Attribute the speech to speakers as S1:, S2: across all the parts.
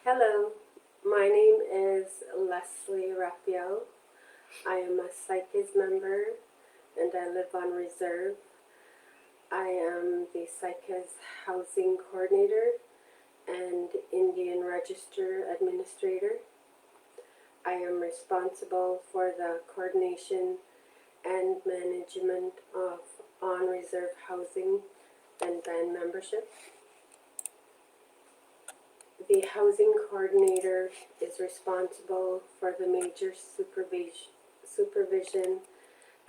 S1: Hello, my name is Leslie Raphael. I am a Saik'uz member and I live on reserve. I am the Saik'uz Housing Coordinator and Indian Register Administrator. I am responsible for the coordination and management of on-reserve housing and band membership. The housing coordinator is responsible for the major supervision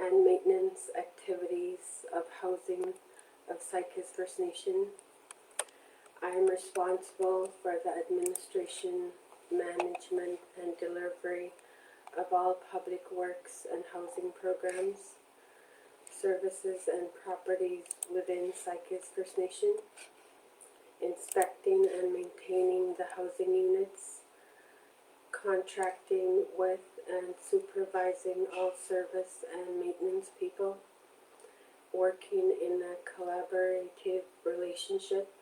S1: and maintenance activities of housing of Saik'uz First Nation. I am responsible for the administration, management, and delivery of all public works and housing programs, services, and properties within Saik'uz First Nation, inspecting and maintaining the housing units, contracting with and supervising all service and maintenance people, working in a collaborative relationship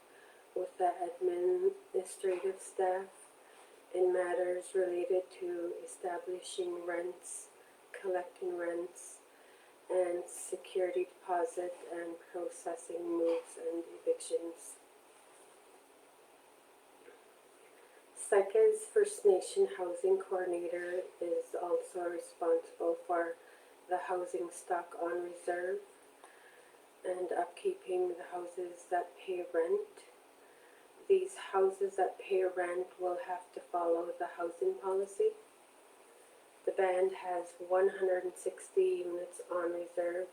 S1: with the administrative staff in matters related to establishing rents, collecting rents, and security deposit and processing moves and evictions. Saik'uz First Nation Housing Coordinator is also responsible for the housing stock on reserve and upkeeping the houses that pay rent. These houses that pay rent will have to follow the housing policy. The band has 160 units on reserve.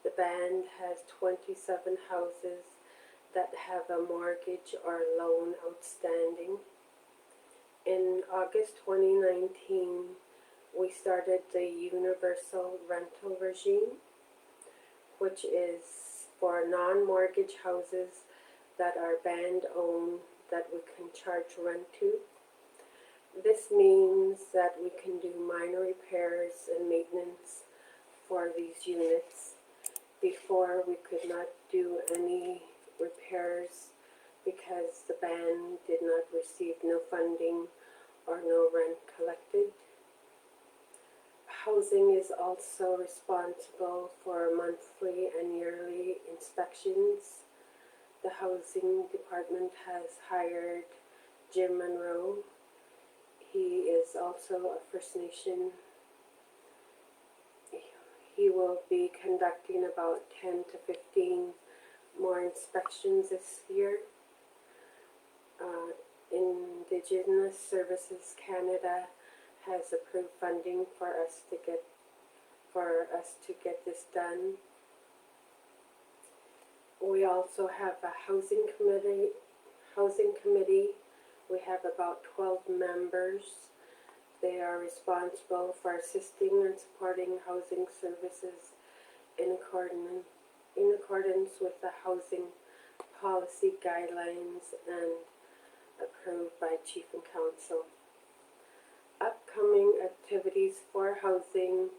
S1: The band has 27 houses that have a mortgage or loan outstanding. In August 2019, we started the universal rental regime, which is for non-mortgage houses that are band-owned that we can charge rent to. This means that we can do minor repairs and maintenance for these units. Before, we could not do any repairs because the band did not receive no funding or no rent collected. Housing is also responsible for monthly and yearly inspections. The housing department has hired Jim Monroe. He is also a First Nation. He will be conducting about 10 to 15 more inspections this year. Indigenous Services Canada has approved funding for us to get this done. We also have a housing committee. We have about 12 members. They are responsible for assisting and supporting housing services in accordance with the housing policy guidelines and approved by Chief and Council. Upcoming activities for housing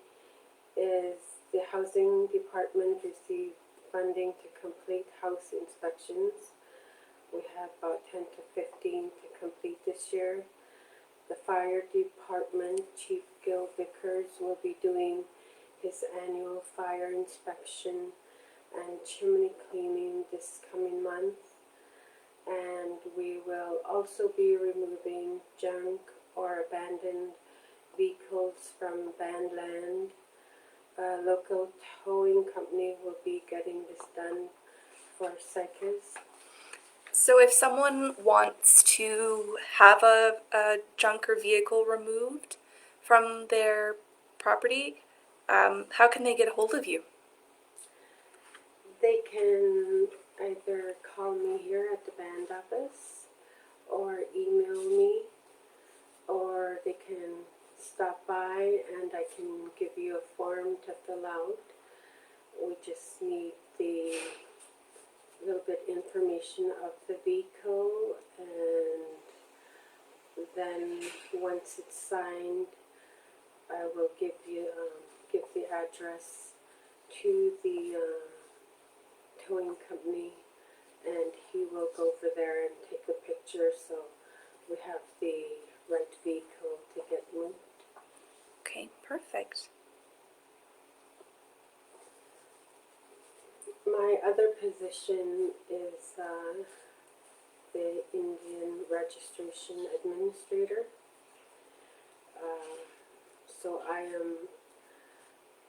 S1: is the housing department received funding to complete house inspections. We have about 10 to 15 to complete this year. The fire department, Chief Gil Vickers, will be doing his annual fire inspection and chimney cleaning this coming month. And we will also be removing junk or abandoned vehicles from band land. A local towing company will be getting this done for Saik'uz.
S2: So if someone wants to have a junk or vehicle removed from their property, how can they get a hold of you?
S1: They can either call me here at the band office or email me, or they can stop by and I can give you a form to fill out. We just need the little bit information of the vehicle, and then once it's signed, I will give the address to the towing company, and he will go over there and take a picture. So we have the right vehicle to get moved.
S2: Okay, perfect.
S1: My other position is the Indian Registration Administrator. So I am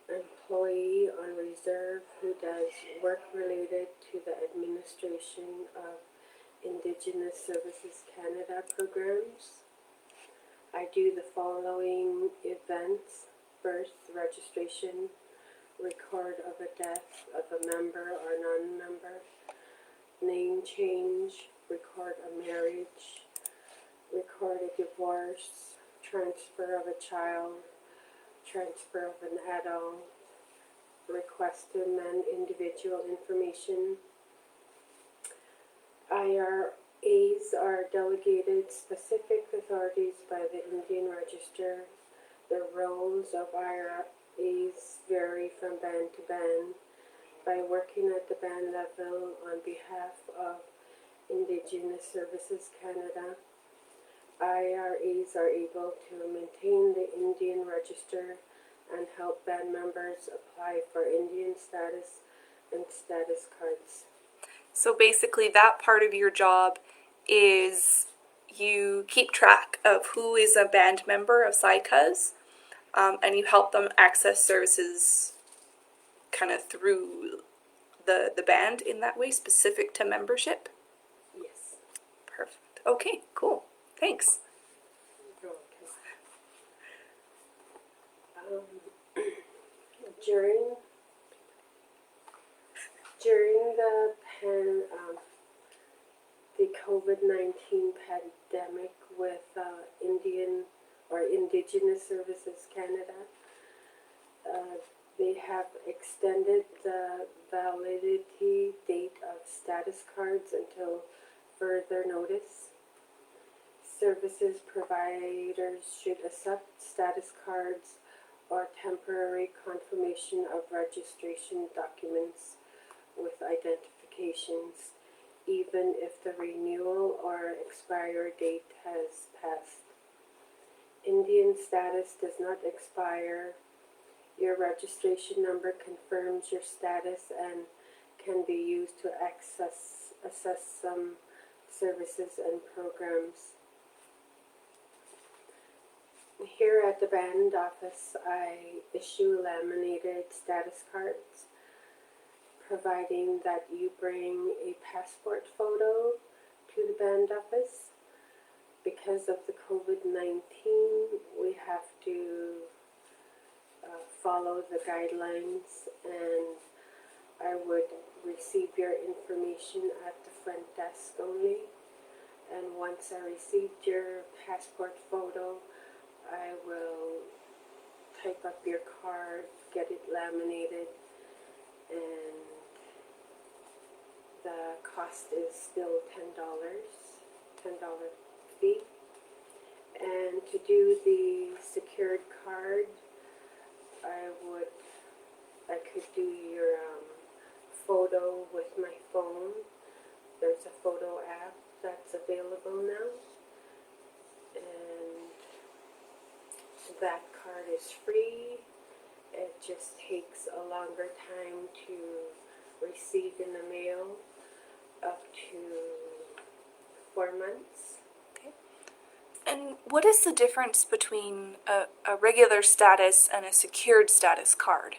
S1: an employee on reserve who does work related to the administration of Indigenous Services Canada programs. I do the following events: birth, registration, record of a death of a member or non-member, name change, record a marriage, record a divorce, transfer of a child, transfer of an adult, request to amend individual information. IRAs are delegated specific authorities by the Indian Register. The roles of IRAs vary from band to band. By working at the band level on behalf of Indigenous Services Canada, IRAs are able to maintain the Indian Register and help band members apply for Indian status and status cards.
S2: So basically, that part of your job is you keep track of who is a band member of Saik'uz, and you help them access services kind of through the band in that way, specific to membership.
S1: Yes.
S2: Perfect. Okay, cool. Thanks.
S1: Okay. During the COVID-19 pandemic with Indian or Indigenous Services Canada, they have extended the validity date of status cards until further notice. Services providers should accept status cards or temporary confirmation of registration documents with identifications, even if the renewal or expiry date has passed. Indian status does not expire. Your registration number confirms your status and can be used to assess some services and programs. Here at the band office, I issue laminated status cards, providing that you bring a passport photo to the band office. Because of the COVID-19, we have to follow the guidelines, and I would receive your information at the front desk only. And once I received your passport photo, I will type up your card, get it laminated, and the cost is still $10 fee. And to do the secured card, I could do your photo with my phone. There's a photo app that's available now, and that card is free. It just takes a longer time to receive in the mail, up to 4 months.
S2: Okay. And what is the difference between a regular status and a secured status card?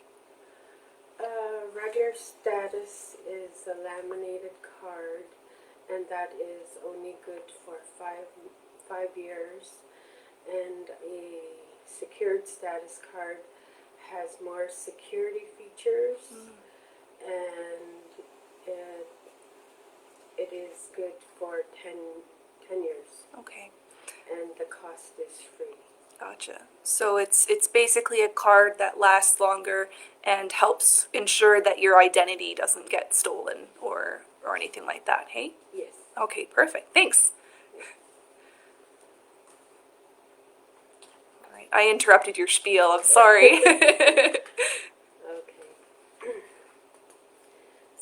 S1: Regular status is a laminated card, and that is only good for five years. And a secured status card has more security features, and it is good for 10 years.
S2: Okay.
S1: And the cost is free.
S2: Gotcha. So it's basically a card that lasts longer and helps ensure that your identity doesn't get stolen or anything like that, hey?
S1: Yes.
S2: Okay, perfect. Thanks. All right. I interrupted your spiel. I'm sorry.
S1: Okay.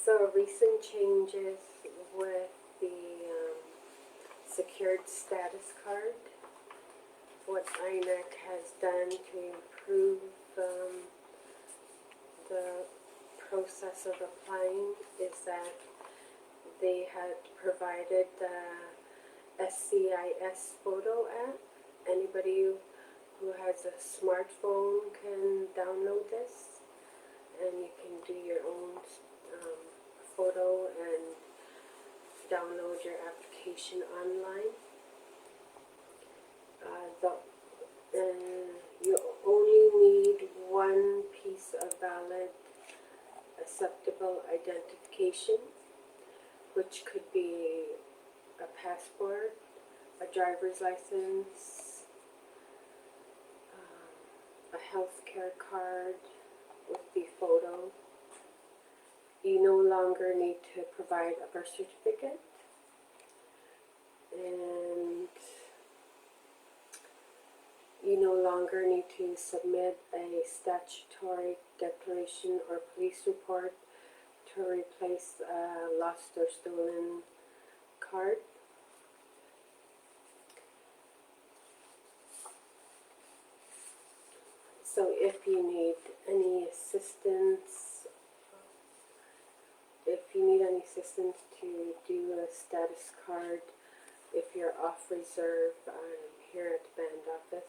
S1: So recent changes with the secured status card. What INEC has done to improve the process of applying is that they had provided the SCIS photo app. Anybody who has a smartphone can download this, and you can do your own photo and download your application online. You only need one piece of valid acceptable identification, which could be a passport, a driver's license, a healthcare card with the photo. You no longer need to provide a birth certificate, and you no longer need to submit a statutory declaration or police report to replace a lost or stolen card. So if you need any assistance, to do a status card, if you're off reserve, I'm here at the band office.